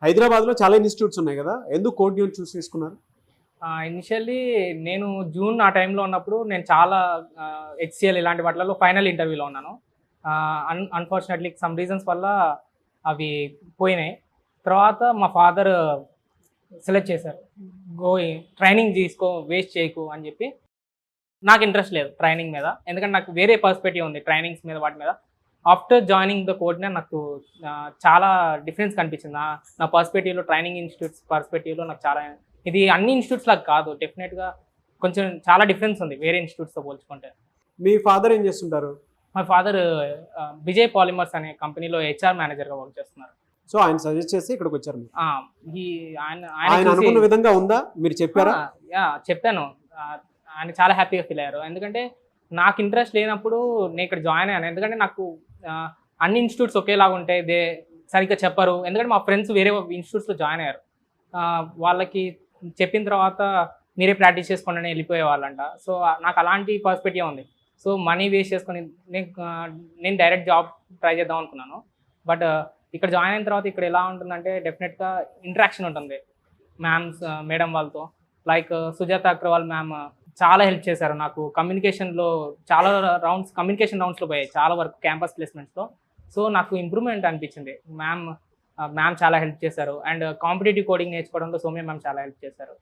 హైదరాబాద్లో చాలా ఇన్స్టిట్యూట్స్ ఉన్నాయి కదా, ఎందుకు కోట్యూన్ చూస్ చేసుకున్నారు? ఇనిషియల్లీ నేను జూన్ ఆ టైంలో ఉన్నప్పుడు నేను చాలా హెచ్సిఎల్ ఇలాంటి వాటిలలో ఫైనల్ ఇంటర్వ్యూలో ఉన్నాను. అన్ఫార్చునేట్లీ సమ్ రీజన్స్ వల్ల అవి పోయినాయి. తర్వాత మా ఫాదర్ సెలెక్ట్ చేశారు, ట్రైనింగ్ తీసుకో, వేస్ట్ చేయకు అని చెప్పి. నాకు ఇంట్రెస్ట్ లేదు ట్రైనింగ్ మీద, ఎందుకంటే నాకు వేరే పర్స్పెక్టివ్ ఉంది ట్రైనింగ్స్ మీద, వాటి మీద. ఆఫ్టర్ జాయినింగ్ ద కోడ్నే నాకు చాలా డిఫరెన్స్ కనిపించింది. నా పర్స్పెక్టివ్లో, ట్రైనింగ్ ఇన్స్టిట్యూట్స్ పర్స్పెక్టివ్లో నాకు చాలా, ఇది అన్ని ఇన్స్టిట్యూట్స్ లాగా కాదు, డెఫినెట్గా కొంచెం చాలా డిఫరెన్స్ ఉంది వేరే ఇన్స్టిట్యూట్స్తో పోల్చుకుంటే. మీ ఫాదర్ ఏం చేస్తుంటారు? మా ఫాదర్ విజయ్ పాలిమర్స్ అనే కంపెనీలో హెచ్ఆర్ మేనేజర్గా వర్క్ చేస్తున్నారు. సో ఆయన సజెస్ట్ చేసి ఇక్కడికి వచ్చారు మీరు. ఆయన ఆయన అనుకున్న విధంగా ఉందా, మీరు చెప్పారా? చెప్పాను. ఆయన చాలా హ్యాపీగా ఫీల్ అయ్యారు, ఎందుకంటే నాకు ఇంట్రెస్ట్ లేనప్పుడు నేను ఇక్కడ జాయిన్ అయ్యాను. ఎందుకంటే నాకు అన్ని ఇన్స్టిట్యూట్స్ ఒకేలాగా ఉంటాయి, సరిగ్గా చెప్పరు. ఎందుకంటే మా ఫ్రెండ్స్ వేరే ఇన్స్టిట్యూట్స్లో జాయిన్ అయ్యారు, వాళ్ళకి చెప్పిన తర్వాత మీరే ప్రాక్టీస్ చేసుకోండి అని వెళ్ళిపోయే వాళ్ళంట. సో నాకు అలాంటి పర్స్పెక్టివ్ ఉంది. సో మనీ వేస్ట్ చేసుకొని నేను డైరెక్ట్ జాబ్ ట్రై చేద్దాం అనుకున్నాను. బట్ ఇక్కడ జాయిన్ అయిన తర్వాత ఇక్కడ ఎలా ఉంటుందంటే డెఫినెట్గా ఇంటరాక్షన్ ఉంటుంది మేడం వాళ్ళతో. లైక్ సుజాత అగ్రవాల్ మ్యామ్ చాలా హెల్ప్ చేశారు నాకు కమ్యూనికేషన్లో. చాలా కమ్యూనికేషన్ రౌండ్స్లో పోయాయి చాలా వరకు క్యాంపస్ ప్లేస్మెంట్స్లో. సో నాకు ఇంప్రూవ్మెంట్ అనిపించింది. మ్యామ్ చాలా హెల్ప్ చేశారు. అండ్ కాంపిటేటివ్ కోడింగ్ నేర్చుకోవడంలో సౌమ్య మ్యామ్ చాలా హెల్ప్ చేశారు.